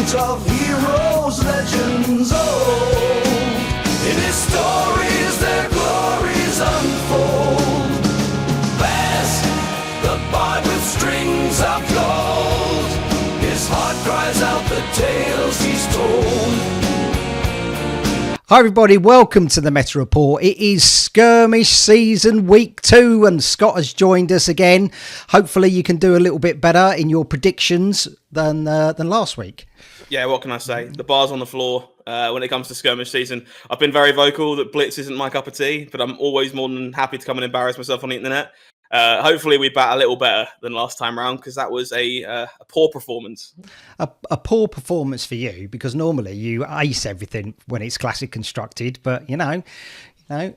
retreat of heroes, legends old. In his stories their glories unfold. Baz the Bard with strings of gold. His heart cries out the tales he's told. Hi everybody, welcome to the Meta Report. It is Skirmish season week 2 and Scott has joined us again. Hopefully you can do a little bit better in your predictions than last week. Yeah, what can I say? The bar's on the floor when it comes to Skirmish season. I've been very vocal that Blitz isn't my cup of tea, but I'm always more than happy to come and embarrass myself on the internet. Hopefully we bat a little better than last time round, because that was a poor performance. A poor performance for you, because normally you ace everything when it's classic constructed, but you know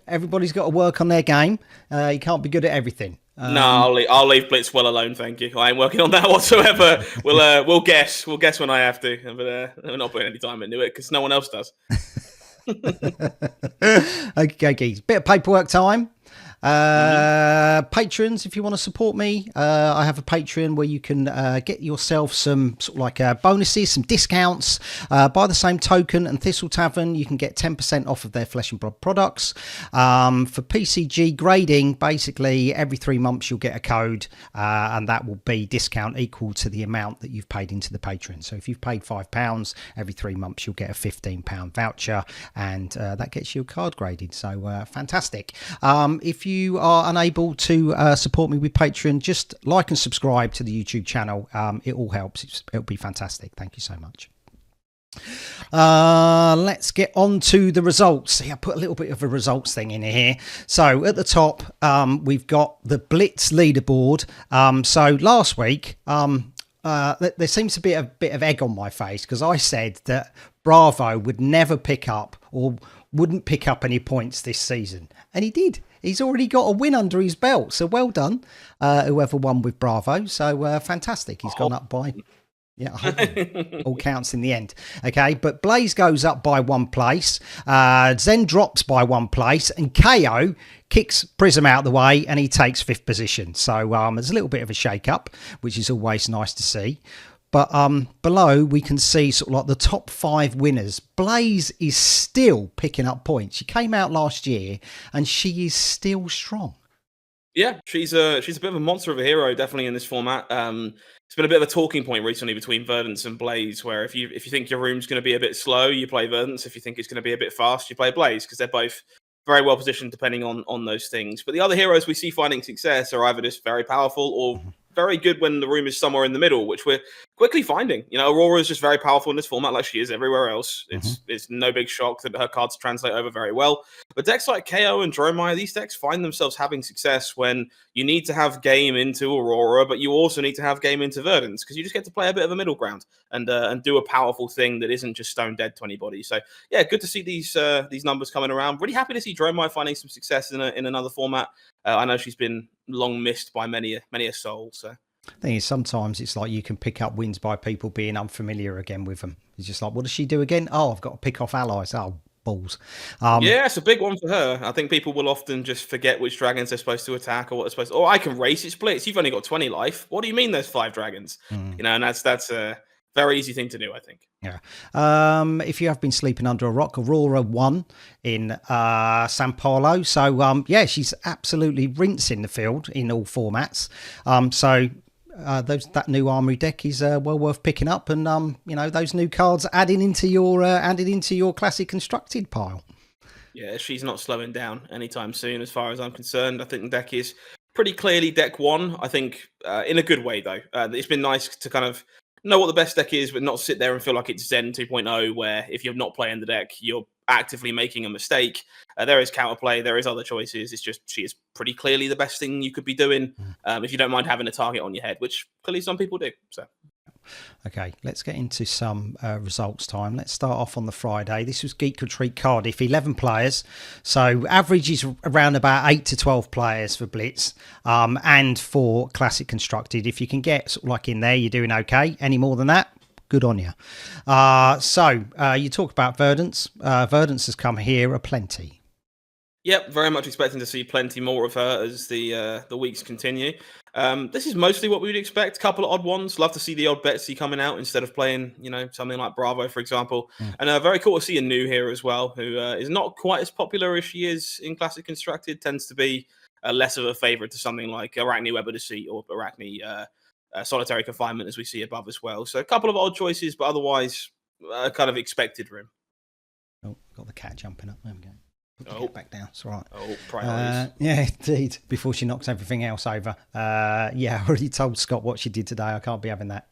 everybody's got to work on their game. You can't be good at everything. No, I'll leave Blitz well alone, thank you. I ain't working on that whatsoever. We'll guess when I have to, but we're not putting any time into it because no one else does. Okay, geez. Bit of paperwork time. Patrons, if you want to support me, I have a Patreon where you can get yourself some sort of like bonuses, some discounts. By the same token, and Thistle Tavern, you can get 10% off of their flesh and blood products. For PCG grading, basically every 3 months you'll get a code, and that will be discount equal to the amount that you've paid into the Patreon. So if you've paid £5, every 3 months you'll get a £15 voucher, and that gets you a card graded. So fantastic. If you are unable to support me with Patreon, just like and subscribe to the YouTube channel. It all helps. It'll be fantastic. Thank you so much. Let's get on to the results. See, I put a little bit of a results thing in here. So at the top, we've got the Blitz leaderboard. So last week, there seems to be a bit of egg on my face because I said that Bravo would never pick up or wouldn't pick up any points this season, and he did. He's already got a win under his belt, so well done, whoever won with Bravo. So fantastic. He's gone up by, all counts in the end. Okay, but Blaze goes up by 1 place, Zen drops by 1 place, and KO kicks Prism out of the way, and he takes 5th position. So there's a little bit of a shake-up, which is always nice to see. But below, we can see sort of like the top 5 winners. Blaze is still picking up points. She came out last year, and she is still strong. Yeah, she's a bit of a monster of a hero, definitely in this format. It's been a bit of a talking point recently between Verdance and Blaze, where if you think your room's going to be a bit slow, you play Verdance. If you think it's going to be a bit fast, you play Blaze, because they're both very well positioned depending on those things. But the other heroes we see finding success are either just very powerful or very good when the room is somewhere in the middle, which we're quickly finding. You know, Aurora is just very powerful in this format like she is everywhere else. It's no big shock that her cards translate over very well. But decks like KO and Dromire, these decks find themselves having success when you need to have game into Aurora, but you also need to have game into Verdance, because you just get to play a bit of a middle ground and do a powerful thing that isn't just stone dead to anybody. So yeah, good to see these numbers coming around. Really happy to see Dromire finding some success in another format. I know she's been long missed by many a soul. So the thing is, sometimes it's like you can pick up wins by people being unfamiliar again with them. It's just like, what does she do again? Oh, I've got to pick off allies. Oh, balls. Yeah, it's a big one for her. I think people will often just forget which dragons they're supposed to attack or what they're supposed to. Oh, I can race it splits. You've only got 20 life. What do you mean there's 5 dragons? You know, and that's a very easy thing to do, I think. Yeah. If you have been sleeping under a rock, Aurora won in Sao Paulo. So, yeah, she's absolutely rinsing the field in all formats. That new armory deck is well worth picking up, and you know, those new cards added into your classic constructed pile. Yeah, she's not slowing down anytime soon, as far as I'm concerned. I think the deck is pretty clearly deck 1. I think in a good way though. It's been nice to kind of know what the best deck is, but not sit there and feel like it's Zen 2.0, where if you're not playing the deck, you're actively making a mistake. There is counterplay, there is other choices. It's just she is pretty clearly the best thing you could be doing if you don't mind having a target on your head, which clearly some people do. So. Okay, let's get into some results time. Let's start off on the Friday. This was Geek Retreat Cardiff, 11 players. So average is around about 8 to 12 players for Blitz and for Classic Constructed. If you can get sort of like in there, you're doing okay. Any more than that, good on you. So you talk about Verdance. Verdance has come here aplenty. Yep, very much expecting to see plenty more of her as the weeks continue. This is mostly what we would expect. A couple of odd ones. Love to see the odd Betsy coming out instead of playing, something like Bravo, for example. And very cool to see a new hero as well, who is not quite as popular as she is in Classic Constructed. Tends to be less of a favorite to something like Arachne Web of Deceit or Arachne Solitary Confinement, as we see above as well. So a couple of odd choices, but otherwise kind of expected room. Oh, got the cat jumping up. There we go. Back down, it's all right. Oh, priorities. Yeah, indeed. Before she knocks everything else over. I already told Scott what she did today. I can't be having that.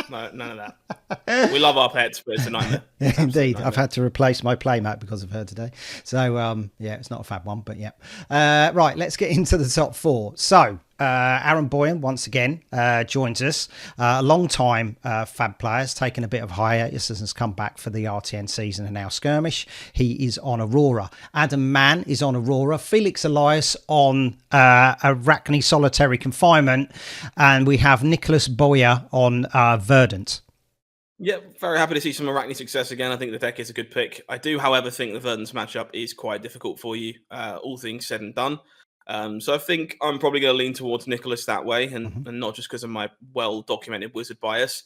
No, none of that. We love our pets, but it's a nightmare. Yeah, indeed. I've had to replace my playmat because of her today. So, it's not a fab one, but yeah. Right, let's get into the top four. So, Aaron Boyan, once again, joins us. A long-time Fab player, has taken a bit of hiatus and has come back for the RTN season and now Skirmish. He is on Aurora. Adam Mann is on Aurora. Felix Elias on Arachne Solitary Confinement. And we have Nicholas Boyer on Verdant. Yeah, very happy to see some Arachne success again. I think the deck is a good pick. I do, however, think the Verdant's matchup is quite difficult for you, all things said and done. So I think I'm probably going to lean towards Nicholas that way, and not just because of my well-documented wizard bias.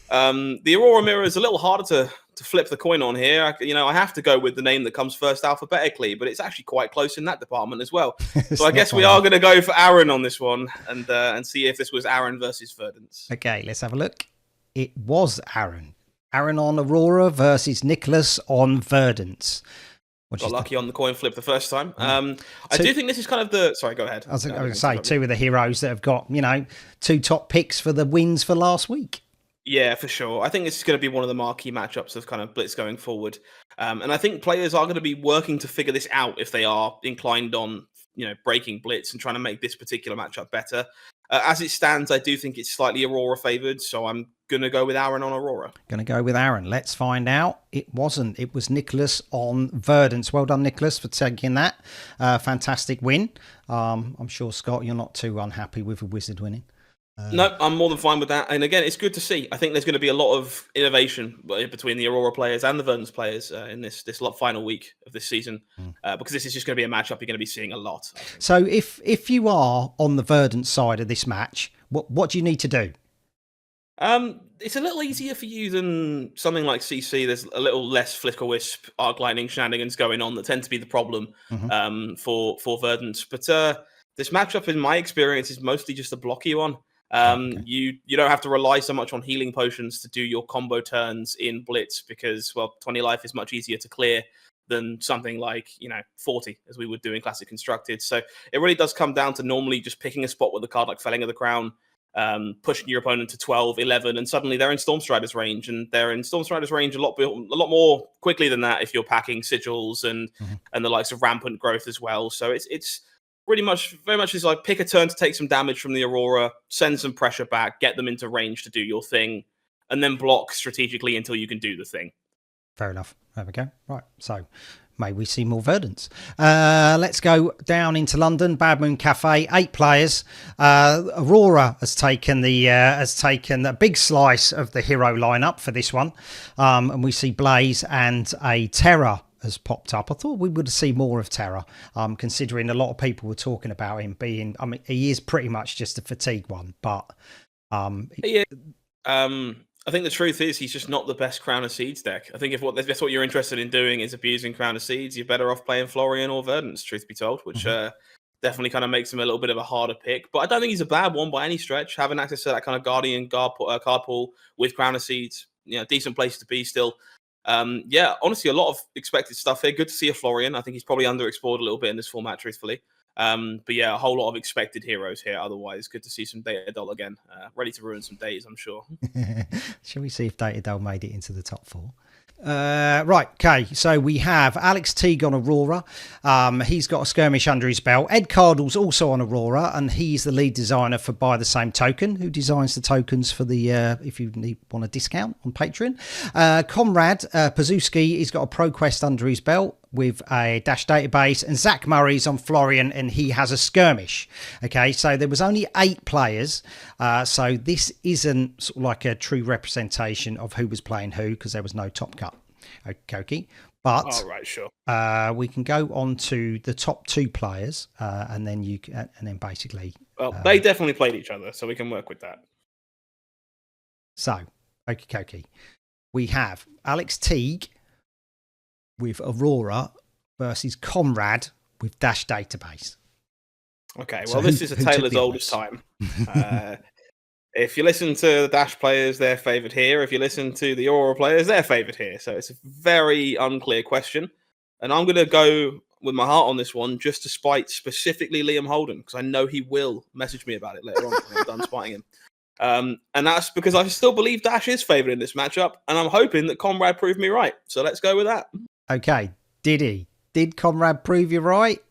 The Aurora Mirror is a little harder to flip the coin on here. I have to go with the name that comes first alphabetically, but it's actually quite close in that department as well. So I guess we are going to go for Aaron on this one and see if this was Aaron versus Verdant. Okay, let's have a look. It was Aaron. Aaron on Aurora versus Nicholas on Verdant. Got lucky on the coin flip the first time. I do think this is kind of the... Sorry, go ahead. I was going to say, two of the heroes that have got, two top picks for the wins for last week. Yeah, for sure. I think this is going to be one of the marquee matchups of kind of Blitz going forward. And I think players are going to be working to figure this out if they are inclined on, breaking Blitz and trying to make this particular matchup better. As it stands, I do think it's slightly Aurora favoured, so I'm going to go with Aaron on Aurora. Going to go with Aaron. Let's find out. It wasn't. It was Nicholas on Verdant. Well done, Nicholas, for taking that. Fantastic win. I'm sure, Scott, you're not too unhappy with a wizard winning. No, I'm more than fine with that. And again, it's good to see. I think there's going to be a lot of innovation between the Aurora players and the Verdant players in this final week of this season, because this is just going to be a matchup you're going to be seeing a lot. So if you are on the Verdant side of this match, what do you need to do? It's a little easier for you than something like CC. There's a little less flicker wisp, arc lightning shenanigans going on that tend to be the problem for Verdant. But this matchup, in my experience, is mostly just a blocky one. You don't have to rely so much on healing potions to do your combo turns in Blitz because, 20 life is much easier to clear than something like, 40, as we would do in Classic Constructed. So it really does come down to normally just picking a spot with a card like Felling of the Crown, pushing your opponent to 12, 11, and suddenly they're in Stormstrider's range, and they're in Stormstrider's range a lot more quickly than that if you're packing Sigils and the likes of Rampant Growth as well. So it's very much is like pick a turn to take some damage from the Aurora, send some pressure back, get them into range to do your thing, and then block strategically until you can do the thing. Fair enough. There we go. Right. So may we see more Verdants. Let's go down into London. Bad Moon Cafe, 8 players. Aurora has taken a big slice of the hero lineup for this one, and we see Blaze and a Terror has popped up. I thought we would see more of Terror, considering a lot of people were talking about him being... I mean, he is pretty much just a fatigue one, but... I think the truth is he's just not the best Crown of Seeds deck. I think if that's what you're interested in doing is abusing Crown of Seeds, you're better off playing Florian or Verdant, truth be told, which definitely kind of makes him a little bit of a harder pick. But I don't think he's a bad one by any stretch. Having access to that kind of Guardian card pool with Crown of Seeds, decent place to be still. Honestly, a lot of expected stuff here. Good to see a Florian. I think he's probably underexplored a little bit in this format, truthfully. But yeah, a whole lot of expected heroes here. Otherwise, good to see some Data Doll again. Ready to ruin some days, I'm sure. Shall we see if Data Doll made it into the top 4? Right, okay, so we have Alex Teague on Aurora. He's got a Skirmish under his belt. Ed Cardle's also on Aurora, and he's the lead designer for By the Same Token, who designs the tokens for the, if you want a discount on Patreon. Conrad Pazuski, he's got a ProQuest under his belt with a Dash database, and Zach Murray's on Florian, and he has a Skirmish. Okay, so there was only 8 players, so this isn't sort of like a true representation of who was playing who, because there was no top cut. Okay. But Oh, right, sure. we can go on to the top 2 players, and then basically. Well, they definitely played each other, so we can work with that. So, okay. We have Alex Teague with Aurora versus Conrad with Dash Database. Okay, So well, this is a tale as old as time. If you listen to the Dash players, they're favoured here. If you listen to the Aurora players, they're favoured here. So it's a very unclear question. And I'm going to go with my heart on this one just to spite specifically Liam Holden, because I know he will message me about it later on when I'm done spiting him. And that's because I still believe Dash is favoured in this matchup, and I'm hoping that Conrad proved me right. So let's go with that. Okay, did he? Did Conrad prove you right?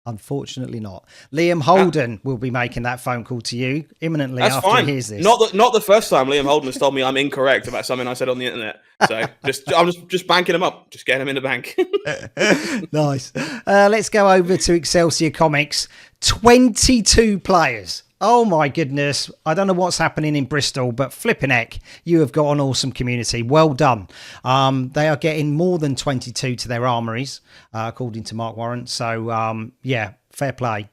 Unfortunately not. Liam Holden will be making that phone call to you imminently after he hears this. Not the first time Liam Holden has told me I'm incorrect about something I said on the internet. So I'm just banking him up, just getting him in the bank. Nice. Let's go over to Excelsior Comics. 22 players. Oh my goodness. I don't know what's happening in Bristol, but flipping heck, you have got an awesome community. Well done. They are getting more than 22 to their armories, according to Mark Warren. So, yeah, fair play.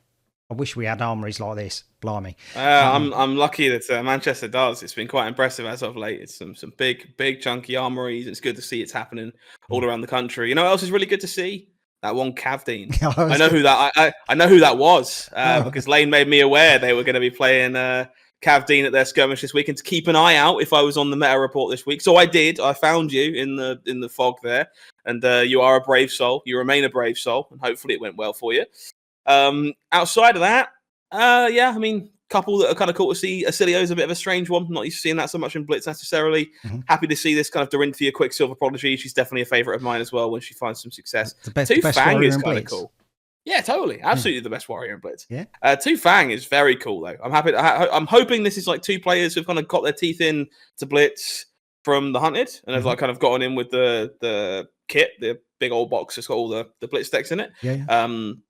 I wish we had armories like this. Blimey. I'm lucky that Manchester does. It's been quite impressive as of late. It's some big chunky armories. It's good to see it's happening all around the country. You know what else is really good to see? That one Cavdine. I know who that. I know who that was because Lane made me aware they were going to be playing Cavdine at their skirmish this week, and to keep an eye out if I was on the meta report this week. So I did. I found you in the fog there, and you are a brave soul. You remain a brave soul, and hopefully it went well for you. Outside of that, yeah, I mean, couple that are kind of cool to see. Acilio is a bit of a strange one. Not used to seeing that so much in Blitz necessarily. Mm-hmm. Happy to see this kind of Dorinthia Quicksilver Prodigy. She's definitely a favourite of mine as well when she finds some success. Two Fang is kind of cool. Yeah, totally. Absolutely the best warrior in Blitz. Yeah. Two Fang is very cool, though. I'm happy. I'm hoping this is like 2 players who've kind of got their teeth in to Blitz from the Hunted and have like kind of gotten in with the kit, the big old box that's got all the Blitz decks in it. Yeah.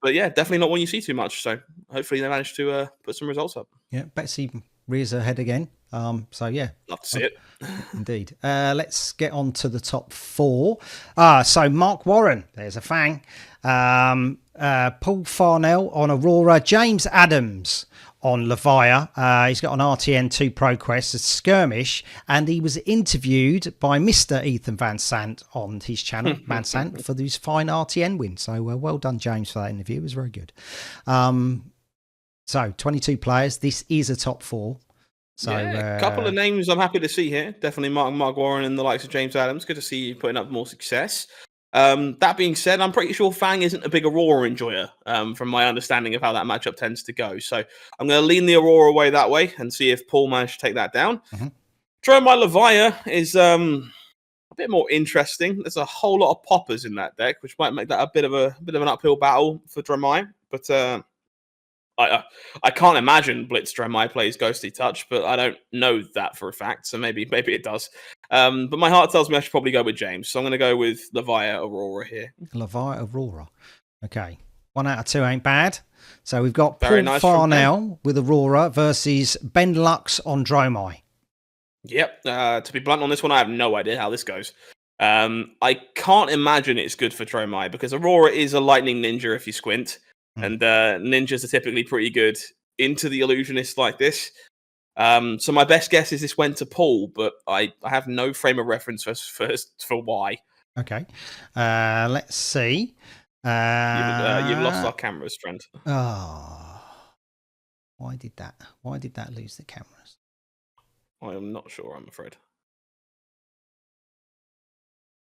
But yeah, definitely not one you see too much. So hopefully they manage to put some results up. Yeah, Betsy rears her head again. So yeah, love to see it. Indeed. Let's get on to the top 4. So Mark Warren, there's a Fang. Paul Farnell on Aurora. James Adams on Levia. He's got an RTN 2 ProQuest, a Skirmish, and he was interviewed by Mr. Ethan Van Sant on his channel, Van Sant, for his fine RTN win. So well done, James, for that interview. It was very good. So 22 players. This is a top 4. So a couple of names I'm happy to see here. Definitely Mark Warren and the likes of James Adams. Good to see you putting up more success. That being said, I'm pretty sure Fang isn't a big Aurora enjoyer, from my understanding of how that matchup tends to go. So I'm going to lean the Aurora way that way and see if Paul managed to take that down. Mm-hmm. Dromai Levia is a bit more interesting. There's a whole lot of poppers in that deck, which might make that a bit of an uphill battle for Dromai. But I can't imagine Blitz Dromai plays Ghostly Touch, but I don't know that for a fact. So maybe it does. But my heart tells me I should probably go with James. So I'm going to go with Levia Aurora here. Levia Aurora. Okay. 1 out of 2 ain't bad. So we've got Very Paul nice Farnell with Aurora versus Ben Lux on Dromai. Yep. To be blunt on this one, I have no idea how this goes. I can't imagine it's good for Dromai because Aurora is a lightning ninja if you squint. And ninjas are typically pretty good into the illusionist like this. So my best guess is this went to Paul, but I have no frame of reference for why. Okay. Let's see. You've lost our cameras, friend. Oh. Why did that lose the cameras? I am not sure, I'm afraid.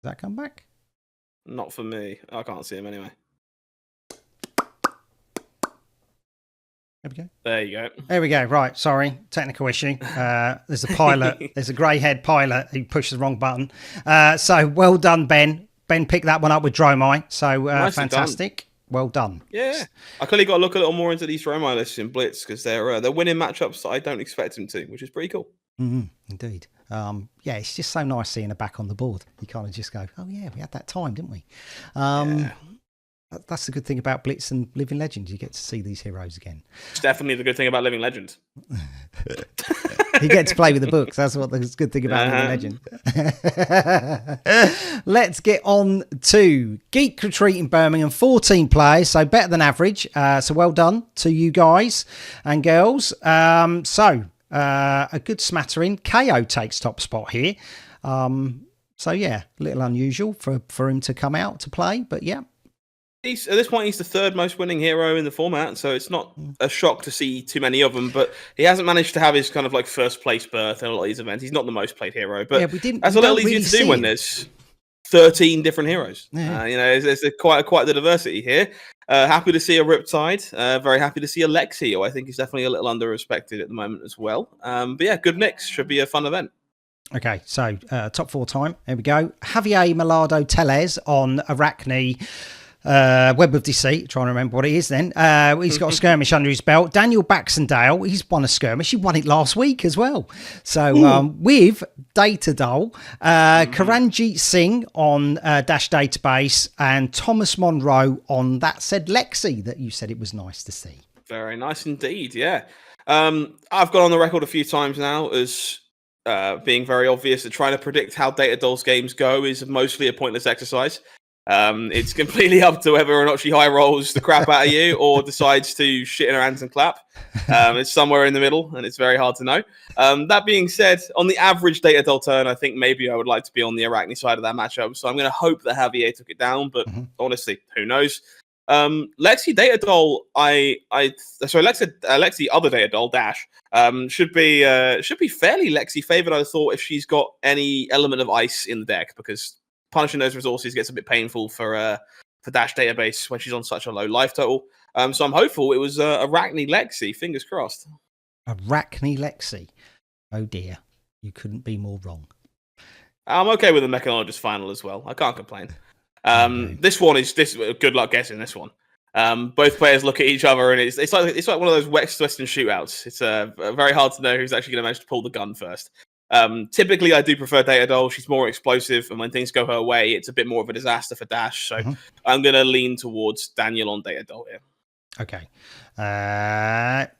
Does that come back? Not for me. I can't see him anyway. There we go. There you go. There we go. Right. Sorry. Technical issue. There's a pilot. There's a grey haired pilot who pushed the wrong button. So well done, Ben. Ben picked that one up with Dromai. So fantastic. Done. Well done. Yeah. I clearly got to look a little more into these Dromai lists in Blitz because they're winning matchups that I don't expect him to, which is pretty cool. Mm-hmm. Indeed. Yeah, it's just so nice seeing her back on the board. You kind of just go, oh, yeah, we had that time, didn't we? Yeah. That's the good thing about Blitz and Living Legends. You get to see these heroes again. It's definitely the good thing about Living Legend. You get to play with the books. That's what the good thing about Living Legend. Let's get on to Geek Retreat in Birmingham. 14 players, so better than average. So well done to you guys and girls. A good smattering. KO takes top spot here. So yeah, a little unusual for him to come out to play, but yeah. At this point, he's the third most winning hero in the format, so it's not a shock to see too many of them. But he hasn't managed to have his kind of like first place berth in a lot of these events. He's not the most played hero, but that's a little easier to do when there's 13 different heroes. Yeah. There's quite the diversity here. Happy to see a Riptide. Very happy to see a Lexi, who I think is definitely a little under-respected at the moment as well. But yeah, good mix. Should be a fun event. Okay, so top 4 time. Here we go. Javier Malado Teles on Arachne. Web of Deceit, trying to remember what it is then. He's got a skirmish under his belt. Daniel Baxendale, he's won a skirmish. He won it last week as well. So with Data Doll, Karanjit Singh on Dash Database, and Thomas Monroe on That Said Lexi that you said it was nice to see. Very nice indeed, yeah. I've gone on the record a few times now as being very obvious that trying to predict how Data Doll's games go is mostly a pointless exercise. It's completely up to whether or not she high rolls the crap out of you or decides to shit in her hands and clap. It's somewhere in the middle, and it's very hard to know. That being said, on the average Data Doll turn, I think maybe I would like to be on the Arachne side of that matchup. So I'm going to hope that Javier took it down, but honestly, who knows? Lexi Data Doll, Lexi other Data Doll Dash should be fairly Lexi favored. I thought if she's got any element of ice in the deck, because punishing those resources gets a bit painful for Dash Database when she's on such a low life total. So I'm hopeful it was Arachne Lexi. Fingers crossed. Arachne Lexi. Oh dear, you couldn't be more wrong. I'm okay with the Mechanologist final as well. I can't complain. This good luck guessing this one. Both players look at each other, and it's like one of those Western shootouts. It's very hard to know who's actually going to manage to pull the gun first. Typically, I do prefer Data Doll. She's more explosive, and when things go her way, it's a bit more of a disaster for Dash. So I'm going to lean towards Daniel on Data Doll here. Okay. It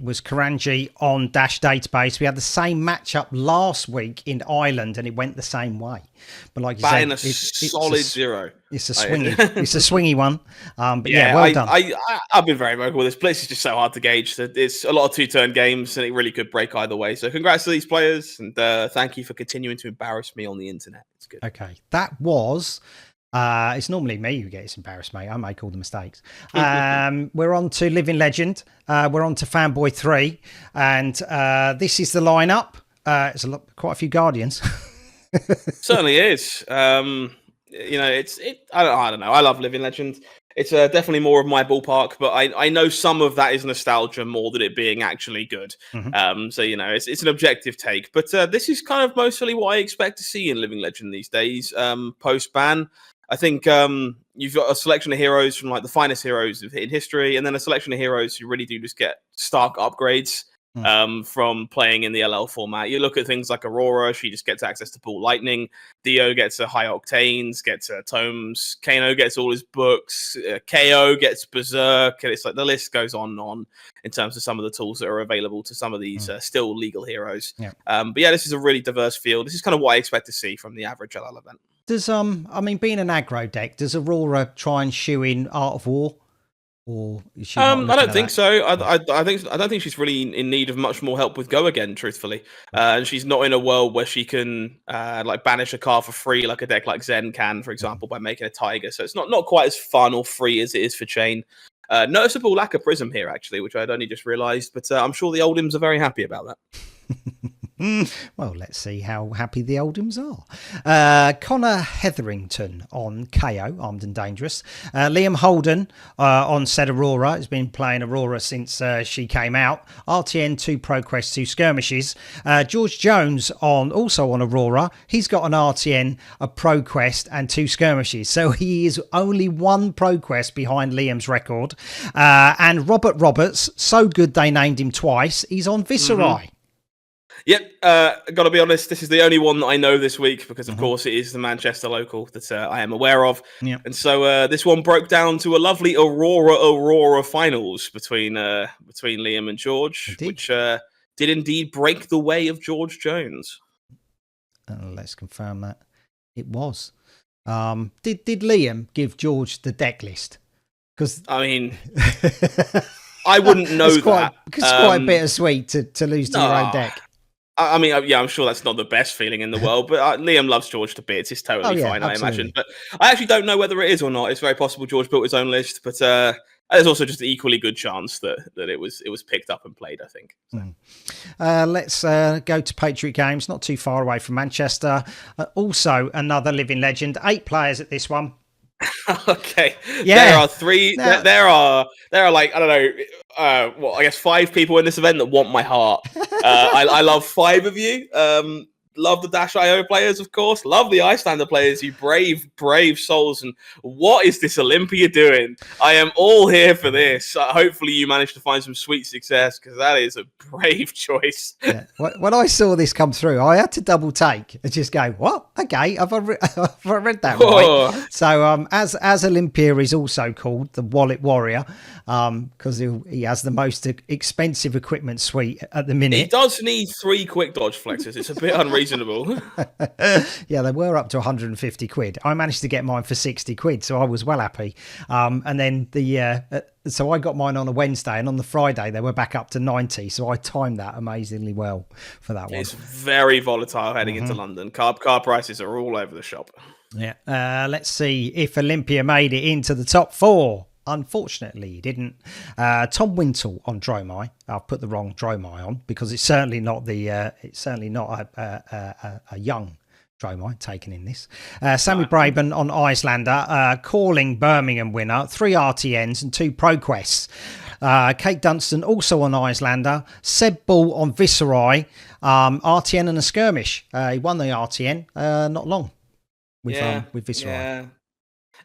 was Karanji on Dash Database. We had the same matchup last week in Ireland, and it went the same way. But like you said, it's solid 0. It's a swingy, it's a swingy one. But yeah, well done. I've been very vocal with this. Blitz is just so hard to gauge. It's a lot of 2-turn games, and it really could break either way. So congrats to these players, and thank you for continuing to embarrass me on the internet. It's good. Okay, that was. It's normally me who gets embarrassed, mate. I make all the mistakes. We're on to Living Legend. We're on to Fanboy 3. And this is the lineup. It's quite a few Guardians. Certainly is. I don't know. I love Living Legend. It's definitely more of my ballpark, but I know some of that is nostalgia more than it being actually good. So, it's an objective take. But this is kind of mostly what I expect to see in Living Legend these days, post-ban. I think you've got a selection of heroes from like the finest heroes in history, and then a selection of heroes who really do just get stark upgrades from playing in the LL format. You look at things like Aurora, she just gets access to Ball Lightning. Dio gets a High Octanes, gets Tomes. Kano gets all his books. KO gets Berserk. And it's like the list goes on and on in terms of some of the tools that are available to some of these still legal heroes. Yeah. But yeah, this is a really diverse field. This is kind of what I expect to see from the average LL event. Does being an aggro deck, does Aurora try and shoe in Art of War? Or is she I don't think so. I don't think she's really in need of much more help with Go Again, truthfully. And she's not in a world where she can like banish a card for free like a deck like Zen can, for example, by making a Tiger. So it's not quite as fun or free as it is for Chain. Noticeable lack of Prism here, actually, which I'd only just realised, but I'm sure the Oldims are very happy about that. Well, let's see how happy the Oldims are. Connor Hetherington on KO, Armed and Dangerous. Liam Holden on said Aurora. Has been playing Aurora since she came out. RTN 2 ProQuest 2 Skirmishes. George Jones also on Aurora. He's got an RTN, a ProQuest and 2 Skirmishes. So he is only 1 ProQuest behind Liam's record. And Robert Roberts, so good they named him twice. He's on Viserai. Yep, got to be honest, this is the only one that I know this week because, of course, it is the Manchester local that I am aware of. Yeah. And so this one broke down to a lovely Aurora finals between Liam and George, which did indeed break the way of George Jones. Let's confirm that it was. Did Liam give George the deck list? Because I mean, I wouldn't know that. It's quite bittersweet to lose to your own deck. I mean, yeah, I'm sure that's not the best feeling in the world, but Liam loves George to bits. It's totally fine, absolutely. I imagine. But I actually don't know whether it is or not. It's very possible George built his own list, but there's also just an equally good chance that it was picked up and played, I think. So. Let's go to Patriot Games, not too far away from Manchester. Also, another living legend. 8 players at this one. Okay. Yeah. There are 3. There are like, I don't know, I guess 5 people in this event that want my heart. I love 5 of you. Love the Dash.io players, of course. Love the Icelander players, you brave souls. And what is this Olympia doing? I am all here for this. Hopefully you managed to find some sweet success, because that is a brave choice. Yeah. When I saw this come through, I had to double take and just go, what? Okay, have I read that right? So as Olympia is also called the Wallet Warrior, because he has the most expensive equipment suite at the minute. He does need 3 quick dodge flexes. It's a bit unreasonable. Yeah, they were up to 150 quid. I managed to get mine for 60 quid, so I was well happy. And then so I got mine on a Wednesday, and on the Friday they were back up to 90. So I timed that amazingly well for that one. It's very volatile heading into London. Car prices are all over the shop. Yeah. Let's see if Olympia made it into the top 4. Unfortunately, he didn't. Tom Wintle on Dromai. I've put the wrong Dromai on because it's certainly not a young Dromai taken in this. Samee Braben on Icelander, calling Birmingham winner, 3 RTNs and 2 ProQuests. Kate Dunstan also on Icelander. Seb Ball on Viserai, RTN and a Skirmish. He won the RTN not long with Viserai. Yeah.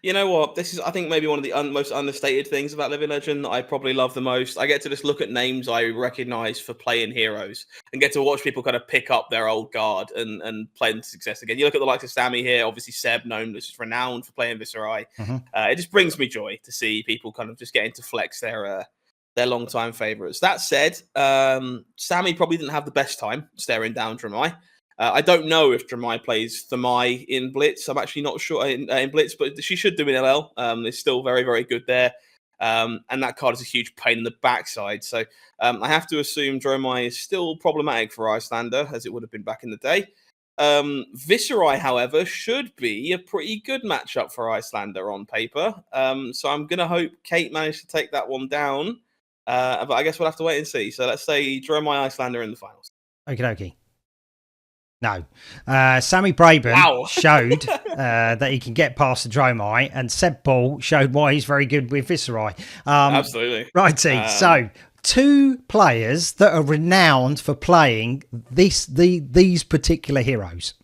You know what? This is, I think, maybe one of the most understated things about Living Legend that I probably love the most. I get to just look at names I recognise for playing heroes and get to watch people kind of pick up their old guard and play into success again. You look at the likes of Samee here, obviously Seb, known as renowned for playing Viserai. It just brings me joy to see people kind of just getting to flex their long-time favourites. That said, Samee probably didn't have the best time staring down Dromai. I don't know if Dromai plays Thamai in Blitz. I'm actually not sure in Blitz, but she should do in LL. It's still very, very good there. And that card is a huge pain in the backside. So I have to assume Dromai is still problematic for Icelander, as it would have been back in the day. Viserai, however, should be a pretty good matchup for Icelander on paper. So I'm going to hope Kate managed to take that one down. But I guess we'll have to wait and see. So let's say Dromai Icelander in the finals. Okie dokie. No. Samee Braben showed that he can get past the Dromai, and Seb Ball showed why he's very good with Viserai. Absolutely. Righty. So 2 players that are renowned for playing these particular heroes.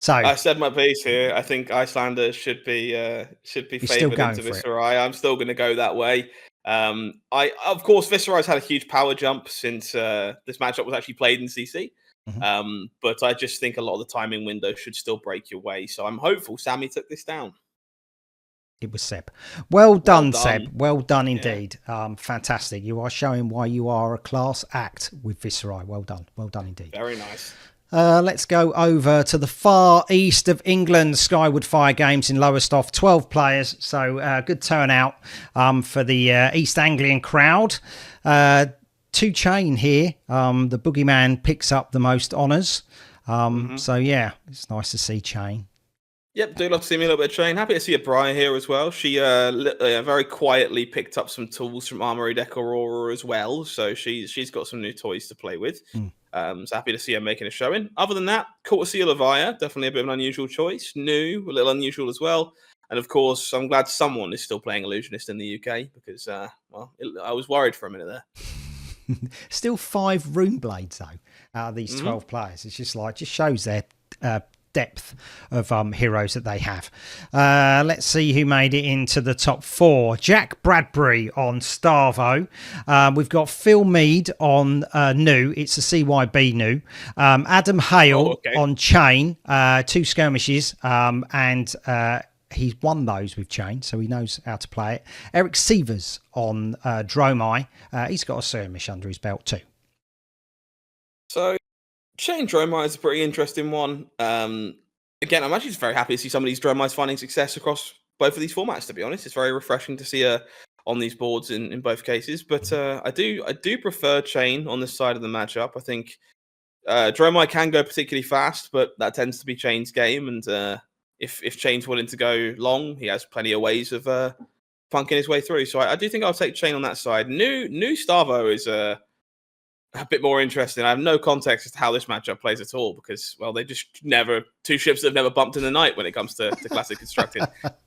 So I said my piece here. I think Icelander should be favoured into Viserai. I'm still going to go that way. Of course, Viserai's had a huge power jump since this matchup was actually played in CC. But I just think a lot of the timing window should still break your way. So I'm hopeful Samee took this down. It was Seb. Well done, Seb. Well done indeed. Fantastic. You are showing why you are a class act with Viserai. Well done. Well done indeed. Very nice. Let's go over to the far east of England, Skyward Fire Games in Lowestoft. 12 players, so good turnout for the East Anglian crowd. 2 Chain here. The Boogeyman picks up the most honours. So yeah, it's nice to see Chain. Yep, do love to see me a little bit of Chain. Happy to see a Briar here as well. She very quietly picked up some tools from Armory Deck Aurora as well. So she's got some new toys to play with. So happy to see her making a showing. Other than that, cool to see Olivia. Definitely a bit of an unusual choice. New, a little unusual as well. And of course, I'm glad someone is still playing Illusionist in the UK because, I was worried for a minute there. Still 5 Rune Blades though out of these 12 players. It's just shows their depth of heroes that they have. Let's see who made it into the top 4. Jack Bradbury on Starvo. We've got Phil Mead on New. It's a CYB New. Adam Hale on Chain. 2 skirmishes. And he's won those with Chain, so he knows how to play it. Eric Sievers on Dromai. He's got a skirmish under his belt too. So Chain Dromai is a pretty interesting one. Again, I'm actually just very happy to see some of these Dromais finding success across both of these formats, to be honest. It's very refreshing to see on these boards in both cases. But I do prefer Chain on this side of the matchup. I think Dromai can go particularly fast, but that tends to be Chain's game. And if Chain's willing to go long, he has plenty of ways of punking his way through. So I do think I'll take Chain on that side. New Starvo is a bit more interesting. I have no context as to how this matchup plays at all because, well, they just never 2 ships that have never bumped in the night when it comes to classic constructed.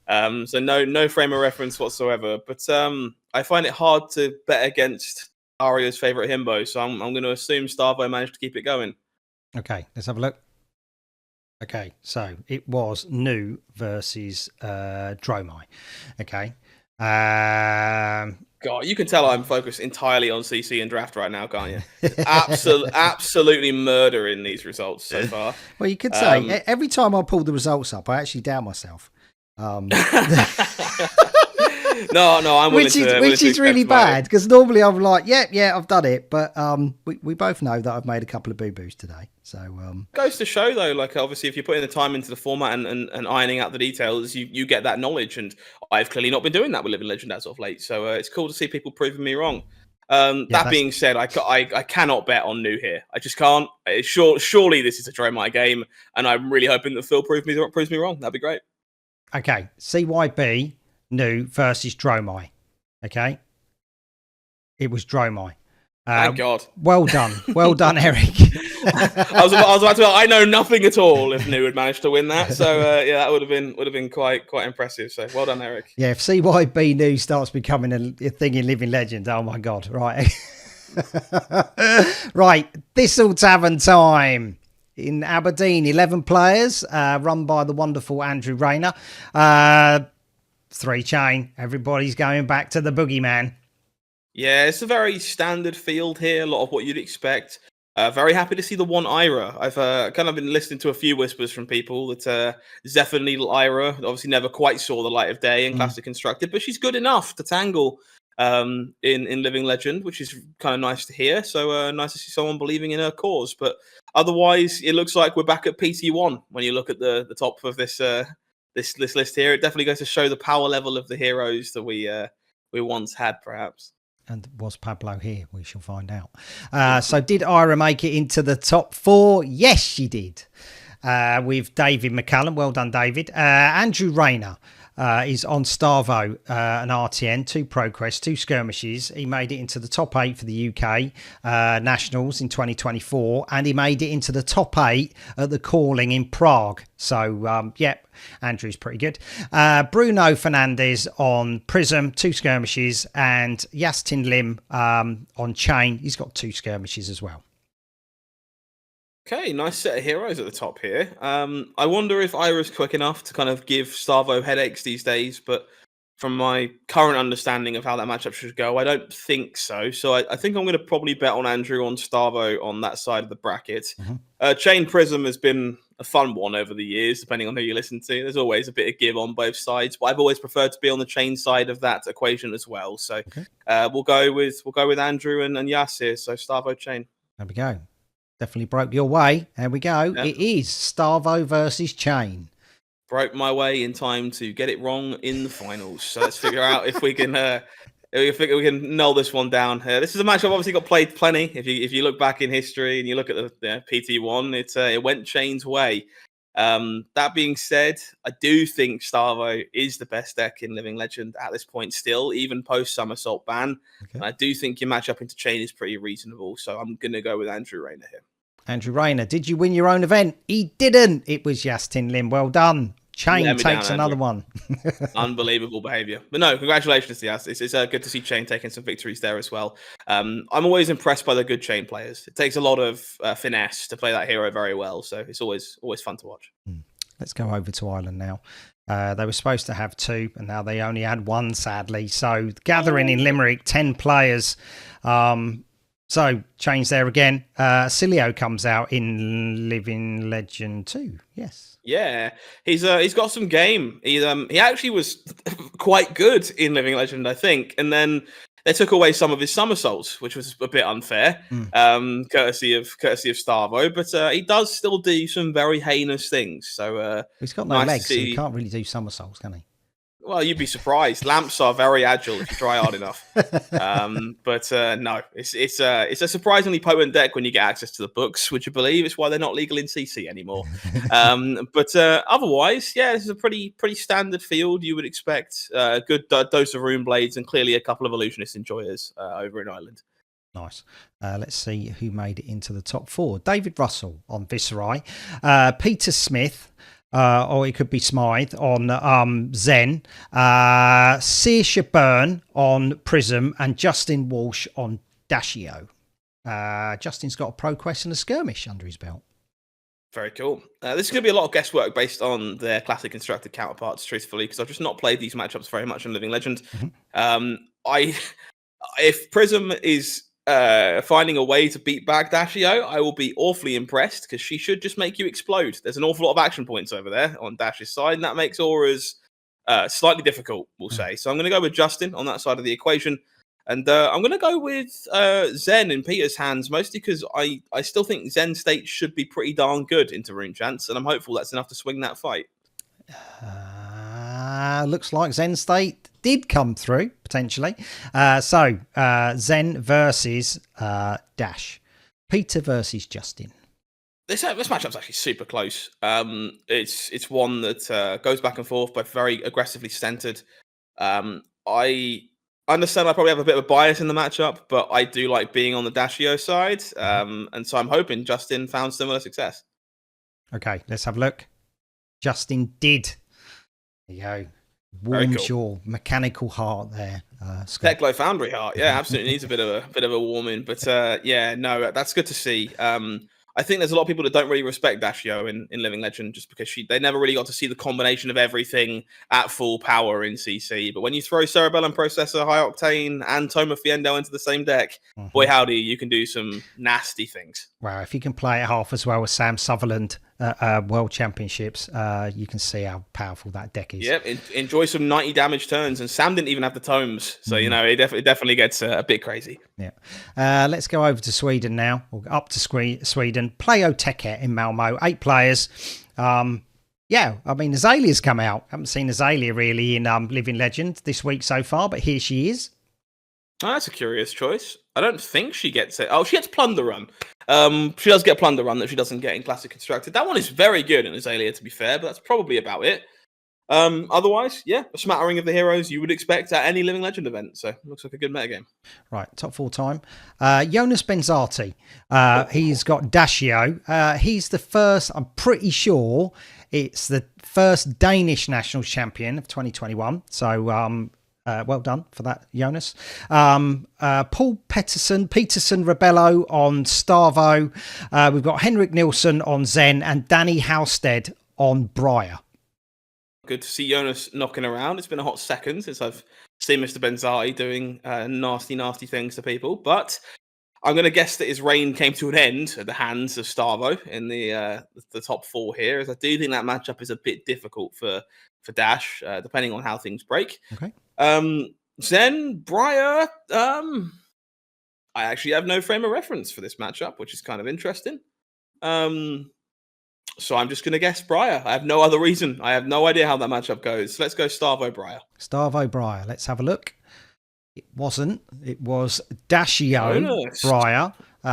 So no frame of reference whatsoever. But I find it hard to bet against Aria's favorite himbo, so I'm going to assume Starvo managed to keep it going. Okay, let's have a look. Okay, so it was New versus Dromai. Okay. God, you can tell I'm focused entirely on CC and draft right now, can't you? Absolutely murdering these results so far. Well, you could say every time I pull the results up, I actually doubt myself. No, I'm willing which is really bad because normally I'm like, yeah, I've done it, but we both know that I've made a couple of boo boos today. So goes to show though, like obviously if you're putting the time into the format and ironing out the details, you get that knowledge, and I've clearly not been doing that with Living Legend as of late. So it's cool to see people proving me wrong. That being said, I cannot bet on New here. I just can't. Surely this is a Dromai game, and I'm really hoping that Phil proves me wrong. That'd be great. Okay, CYB New versus Dromai. Okay, it was Dromai. Thank God. Well done, Eric. I was about to. I know nothing at all if New had managed to win that. So yeah, that would have been quite impressive. So well done, Eric. Yeah, if CYB New starts becoming a thing in Living Legend, oh my God! Right, right. Thistle Tavern time. In Aberdeen, 11 players, run by the wonderful Andrew Rayner. 3 chain. Everybody's going back to the boogeyman. Yeah, it's a very standard field here. A lot of what you'd expect. Very happy to see the 1 Ira. I've kind of been listening to a few whispers from people that Zephyr Needle Ira obviously never quite saw the light of day in Classic Constructed, but she's good enough to tangle in Living Legend, which is kind of nice to hear. So nice to see someone believing in her cause. But otherwise, it looks like we're back at PT1 when you look at the top of this list here. It definitely goes to show the power level of the heroes that we once had, perhaps. And was Pablo here? We shall find out. So did Ira make it into the top 4? Yes, she did. With David McCallum. Well done, David. Andrew Rayner is on Starvo, an RTN, 2 ProQuest, 2 skirmishes. He made it into the top 8 for the UK Nationals in 2024, and he made it into the top 8 at the Calling in Prague. So, yep, Andrew's pretty good. Bruno Fernandez on Prism, 2 skirmishes, and Yastin Lim on Chain. He's got 2 skirmishes as well. Okay, nice set of heroes at the top here. I wonder if Ira's quick enough to kind of give Starvo headaches these days, but from my current understanding of how that matchup should go, I don't think so. So I think I'm going to probably bet on Andrew on Starvo on that side of the bracket. Chain Prism has been a fun one over the years, depending on who you listen to. There's always a bit of give on both sides, but I've always preferred to be on the Chain side of that equation as well. So we'll go with Andrew and Yas here. So Starvo Chain. There we go. Definitely broke your way. There we go. Yep. It is Starvo versus Chain. Broke my way in time to get it wrong in the finals. So let's figure out if we can we can null this one down. This is a match I've obviously got played plenty. If you look back in history and you look at the PT1, it went Chain's way. That being said, I do think Starvo is the best deck in Living Legend at this point still, even post Somersault ban. And I do think your matchup into Chain is pretty reasonable. So I'm going to go with Andrew Rayner here. Andrew Rayner, did you win your own event? He didn't. It was Yastin Lim. Well done. Chain Let me takes down, another Andrew. one. Unbelievable behavior. But no, congratulations to us. It's good to see Chain taking some victories there as well. I'm always impressed by the good Chain players. It takes a lot of finesse to play that hero very well, so it's always fun to watch. Let's go over to Ireland now. They were supposed to have 2, and now they only had 1, sadly. So gathering in Limerick, 10 players. So change there again. Cilio comes out in Living Legend 2. Yes. Yeah, he's got some game. He actually was quite good in Living Legend, I think, and then they took away some of his somersaults, which was a bit unfair, courtesy of Starvo. But he does still do some very heinous things. So he's got no legs, so he can't really do somersaults, can he? Well, you'd be surprised. Lamps are very agile if you try hard enough. But no, it's a surprisingly potent deck when you get access to the books. Would you believe it's why they're not legal in CC anymore? But otherwise, yeah, this is a pretty standard field. You would expect a good dose of Rune Blades and clearly a couple of Illusionist enjoyers over in Ireland. Nice. Let's see who made it into the top 4. David Russell on Viserai, Peter Smith. Or it could be Smythe on Zen, Saoirse Byrne on Prism, and Justin Walsh on Dashio. Justin's got a Pro Quest and a Skirmish under his belt. Very cool. This is going to be a lot of guesswork based on their classic constructed counterparts, truthfully, because I've just not played these matchups very much in Living Legend. If Prism is finding a way to beat back Dashio, I will be awfully impressed because she should just make you explode. There's an awful lot of action points over there on Dash's side, and that makes auras slightly difficult, we'll say. So I'm going to go with Justin on that side of the equation. And I'm going to go with Zen in Peter's hands, mostly because I still think Zen State should be pretty darn good into Rune Chance, and I'm hopeful that's enough to swing that fight. Looks like Zen State did come through, potentially. So Zen versus Dash. Peter versus Justin. This matchup's actually super close. It's one that goes back and forth, but very aggressively centered. I understand I probably have a bit of a bias in the matchup, but I do like being on the Dashio side. And so I'm hoping Justin found similar success. Okay, let's have a look. Justin did. There you go. Warms your mechanical heart there. Techlo Foundry heart, yeah, absolutely needs a bit of a warming, but yeah, no, that's good to see. I think there's a lot of people that don't really respect Dashio in Living Legend just because they never really got to see the combination of everything at full power in CC. But when you throw Cerebellum Processor, High Octane, and Toma Fiendo into the same deck, boy howdy, you can do some nasty things. Wow, if you can play it half as well as Sam Sutherland World Championships, you can see how powerful that deck is. Yep, enjoy some 90 damage turns, and Sam didn't even have the tomes, so you know it definitely gets a bit crazy. Yeah, let's go over to Sweden now, or up to Sweden. Playo Teket in Malmo, 8 players. Yeah, I mean Azalea's come out. Haven't seen Azalea really in Living Legend this week so far, but here she is. Oh, that's a curious choice. I don't think she gets it. Oh, she gets Plunder Run. She does get Plunder Run that she doesn't get in Classic Constructed. That one is very good in Azalea, to be fair, but that's probably about it. Otherwise, yeah, a smattering of the heroes you would expect at any Living Legend event. So looks like a good metagame. Right, top 4 time. Jonas Benzati. He's got Dashio. He's the first, I'm pretty sure, it's the first Danish national champion of 2021. So, well done for that, Jonas. Paul Peterson Rebello on Starvo. We've got Henrik Nilsson on Zen and Danny Halstead on Briar. Good to see Jonas knocking around. It's been a hot second since I've seen Mr. Benzati doing nasty things to people. But I'm going to guess that his reign came to an end at the hands of Starvo in the top 4 here, as I do think that matchup is a bit difficult for Dash, depending on how things break. Okay. Zen, Briar, I actually have no frame of reference for this matchup, which is kind of interesting. So I'm just going to guess Briar. I have no other reason. I have no idea how that matchup goes. So let's go Starvo Briar. Starvo Briar. Let's have a look. It wasn't. It was Dashio Briar.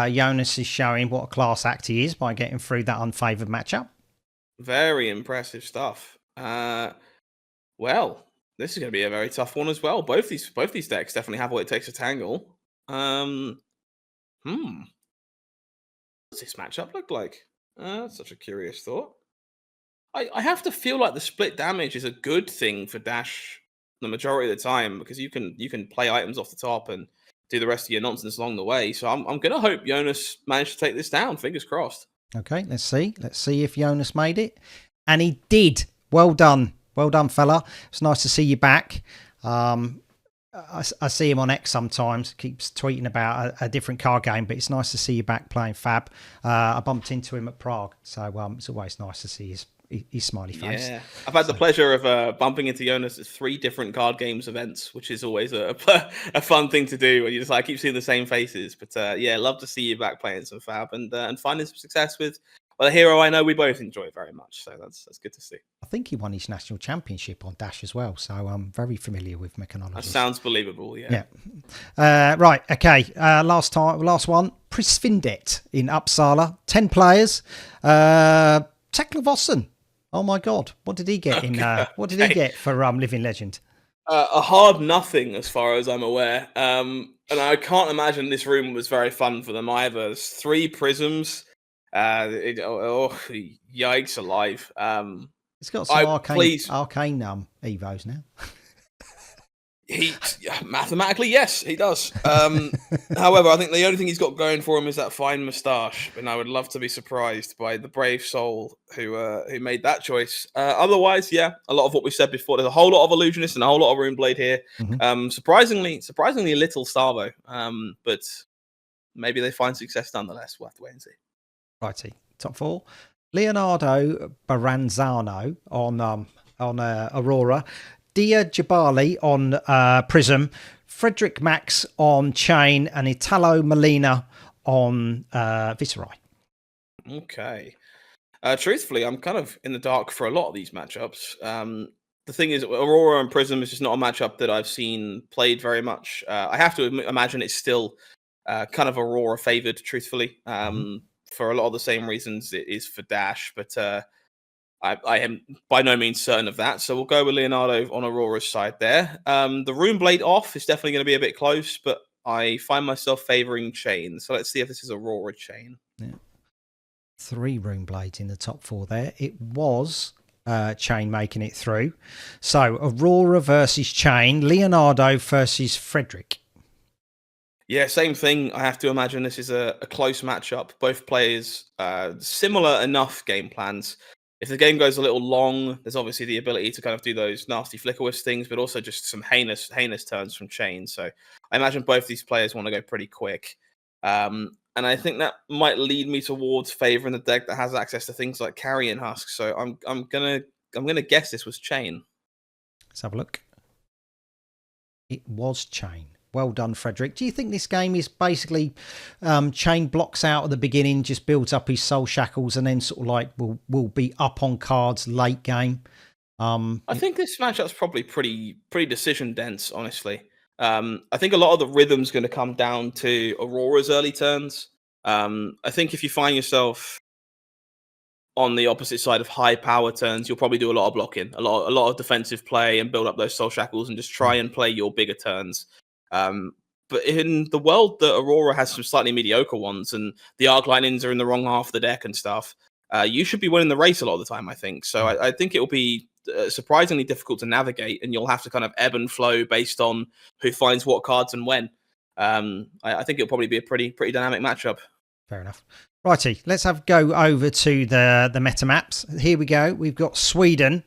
Jonas is showing what a class act he is by getting through that unfavoured matchup. Very impressive stuff. Well, this is going to be a very tough one as well. Both these decks definitely have what it takes to tangle. What's this matchup look like? That's such a curious thought. I have to feel like the split damage is a good thing for Dash the majority of the time, because you can play items off the top and do the rest of your nonsense along the way. So I'm gonna hope Jonas managed to take this down. Fingers crossed. Okay, let's see. Let's see if Jonas made it. And he did. Well done. Well done, fella. It's nice to see you back. I see him on X sometimes. Keeps tweeting about a different card game, but it's nice to see you back playing Fab. I bumped into him at Prague, so it's always nice to see his smiley face. Yeah, I've had the pleasure of bumping into Jonas at 3 different card games events, which is always a fun thing to do when you just like keep seeing the same faces. But yeah, love to see you back playing some Fab and finding some success with a hero I know we both enjoy very much. So that's good to see. I think he won his national championship on Dash as well, so I'm very familiar with mechanology. That sounds believable. Yeah. Right. Okay. Last one. Prisfindet in Uppsala. 10 players. Tekla Vossen. Oh my God! What did he get What did he get for Living Legend? A hard nothing, as far as I'm aware. And I can't imagine this room was very fun for them either. There's 3 prisms. Yikes alive! It's got some arcane evos now. Mathematically, yes, he does. However, I think the only thing he's got going for him is that fine moustache, and I would love to be surprised by the brave soul who made that choice. Otherwise, yeah, a lot of what we said before. There's a whole lot of Illusionist and a whole lot of Runeblade here. Mm-hmm. Surprisingly little Starvo, but maybe they find success nonetheless. We'll have to wait and see. Righty, top 4. Leonardo Baranzano on Aurora. Dia Jabali on Prism, Frederick Max on Chain, and Italo Molina on Viceroy. Okay. Truthfully, I'm kind of in the dark for a lot of these matchups. The thing is, Aurora and Prism is just not a matchup that I've seen played very much. I have to imagine it's still kind of Aurora favored, truthfully, for a lot of the same reasons it is for Dash, but I am by no means certain of that, so we'll go with Leonardo on Aurora's side there. The Runeblade off is definitely going to be a bit close, but I find myself favouring Chain. So let's see if this is Aurora Chain. Yeah. 3 Runeblades in the top 4 there. It was Chain making it through. So Aurora versus Chain, Leonardo versus Frederick. Yeah, same thing. I have to imagine this is a close matchup. Both players similar enough game plans. If the game goes a little long, there's obviously the ability to kind of do those nasty flicker wisp things, but also just some heinous turns from Chain. So I imagine both these players want to go pretty quick. And I think that might lead me towards favouring the deck that has access to things like Carrion Husk. So I'm gonna guess this was Chain. Let's have a look. It was Chain. Well done, Frederick. Do you think this game is basically Chain blocks out at the beginning, just builds up his soul shackles, and then sort of like will be up on cards late game? I think this matchup's probably pretty decision dense, honestly. I think a lot of the rhythm's going to come down to Aurora's early turns. I think if you find yourself on the opposite side of high power turns, you'll probably do a lot of blocking, a lot of defensive play, and build up those soul shackles and just try and play your bigger turns. But in the world that Aurora has some slightly mediocre ones, and the Arc Lightnings are in the wrong half of the deck and stuff, you should be winning the race a lot of the time, I think. So I think it will be surprisingly difficult to navigate, and you'll have to kind of ebb and flow based on who finds what cards and when. I think it'll probably be a pretty dynamic matchup. Fair enough. Righty, let's go over to the meta maps. Here we go. We've got Sweden.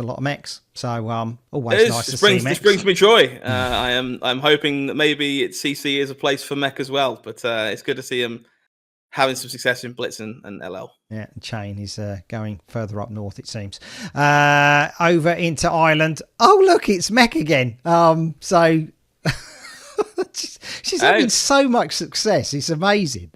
A lot of mechs, so always nice to see mechs. This brings me joy. I'm hoping that maybe CC is a place for mech as well, but it's good to see him having some success in Blitz and LL. Yeah, Chain is going further up north, it seems. Over into Ireland. Oh, look, it's mech again. So she's having so much success. It's amazing.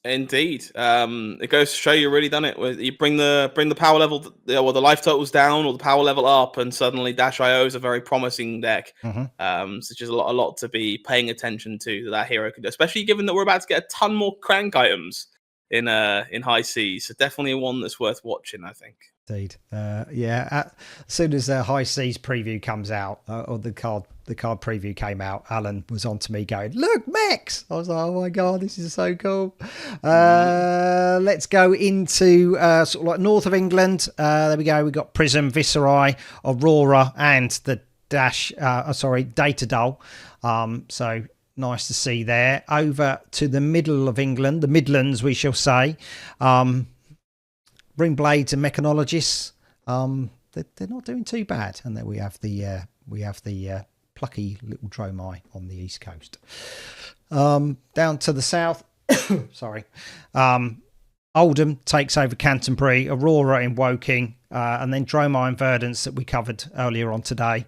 Indeed, it goes to show you really done it. You bring the power level, the life totals down or the power level up, and suddenly Dash.io is a very promising deck. So just a lot to be paying attention to that hero can do, especially given that we're about to get a ton more crank items in high seas. So definitely one that's worth watching, I think. Indeed, as soon as High Seas preview comes out, or the card the card preview came out, Alan was on to me going, "Look, mechs!" I was like, "Oh my god, this is so cool." Let's go into sort of like north of England. There we go. We got Prism, Viserai, Aurora, and the Data Dull. So nice to see there. Over to the middle of England, the Midlands, we shall say. Ring Blades and Mechanologists. They're not doing too bad. And then we have the plucky little Dromai on the east coast. Down to the south, sorry. Oldham takes over Canterbury, Aurora in Woking, and then Dromai and Verdance that we covered earlier on today.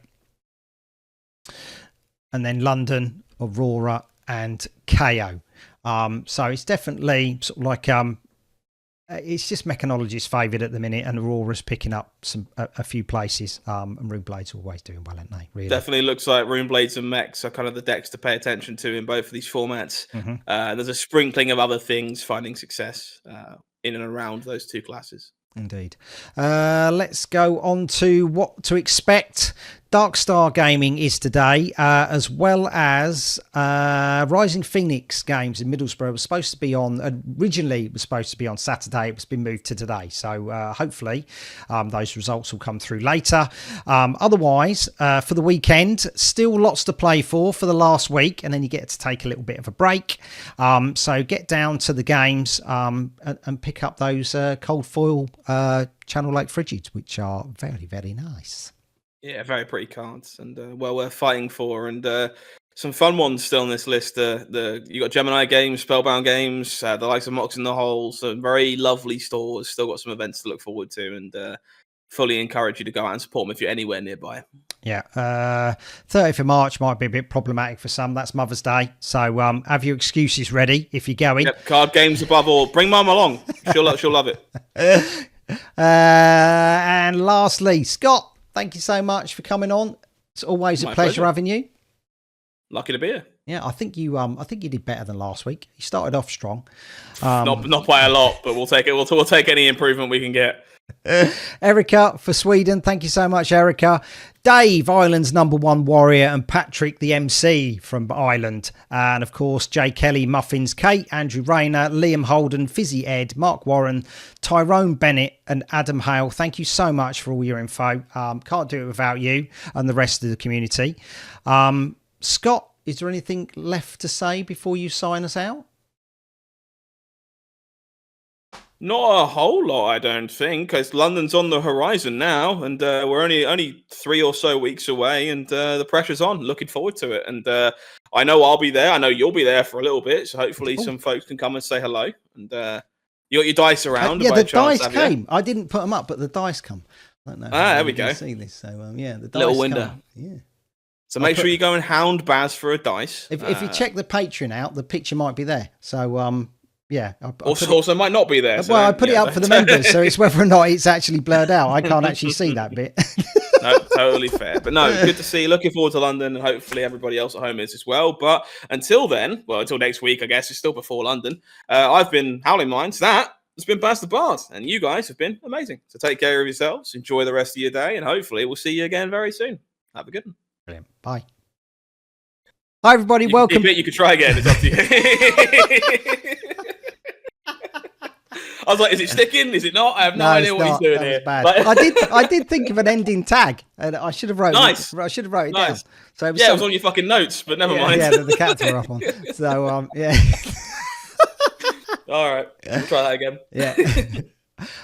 And then London, Aurora, and KO. So it's definitely sort of like it's just Mechanology's favoured at the minute, and Aurora's picking up a few places. And Runeblades are always doing well, aren't they? Really, definitely looks like Runeblades and Mechs are kind of the decks to pay attention to in both of these formats. There's a sprinkling of other things finding success in and around those two classes. Indeed. Let's go on to what to expect. Darkstar Gaming is today, as well as Rising Phoenix Games in Middlesbrough was supposed to be on, originally it was supposed to be on Saturday, it was been moved to today. So hopefully those results will come through later. Otherwise, for the weekend, still lots to play for the last week, and then you get to take a little bit of a break. So get down to the games and pick up those cold foil Channel Lake Frigids, which are very, very nice. Yeah, very pretty cards, and well worth fighting for. And some fun ones still on this list. You got Gemini Games, Spellbound Games, the likes of Mox in the Hole. Some very lovely stores. Still got some events to look forward to, and fully encourage you to go out and support them if you're anywhere nearby. Yeah, 30th of March might be a bit problematic for some. That's Mother's Day, so have your excuses ready if you're going. Yep, card games above all. Bring Mum along. She'll love it. And lastly, Scott, thank you so much for coming on. It's always a pleasure having you. Lucky to be here. Yeah, I think you did better than last week. You started off strong. Not by a lot, but we'll take it. We'll take any improvement we can get. Erica for Sweden, thank you so much, Erica. Dave, Ireland's #1 warrior, and Patrick, the MC from Ireland, and of course Jay Kelly, Muffins, Kate, Andrew Rayner, Liam Holden, Fizzy Ed, Mark Warren, Tyrone Bennett, and Adam Hale. Thank you so much for all your info. Can't do it without you and the rest of the community. Scott, is there anything left to say before you sign us out? Not a whole lot, I don't think, because London's on the horizon now, and we're only 3 or so weeks away, and the pressure's on. Looking forward to it, and I know I'll be there. I know you'll be there for a little bit, so hopefully some folks can come and say hello. And you got your dice around? Yeah, the dice came. I didn't put them up, but the dice come. I don't know. There we go. See this? So yeah, the dice little window. Come. Yeah. So make sure you go and hound Baz for a dice. If you check the Patreon out, the picture might be there. So yeah. Also might not be there. So well, I put it up for the members, so it's whether or not it's actually blurred out. I can't actually see that bit. No, totally fair. But no, good to see you. Looking forward to London, and hopefully everybody else at home is as well. But until then, well, until next week, I guess it's still before London. I've been Howling Minds. That has been Baz the Bard, and you guys have been amazing. So take care of yourselves, enjoy the rest of your day, and hopefully we'll see you again very soon. Have a good one. Brilliant. Bye. Hi, everybody. Welcome. You could try again. It's up to you. I was like, is it sticking? Is it not? I have no idea what he's doing here. Bad. I did think of an ending tag, and I should have wrote it. I should have wrote it down. So it was on your fucking notes, but never mind. Yeah, the cats were up on. So yeah. All right, we'll try that again. Yeah.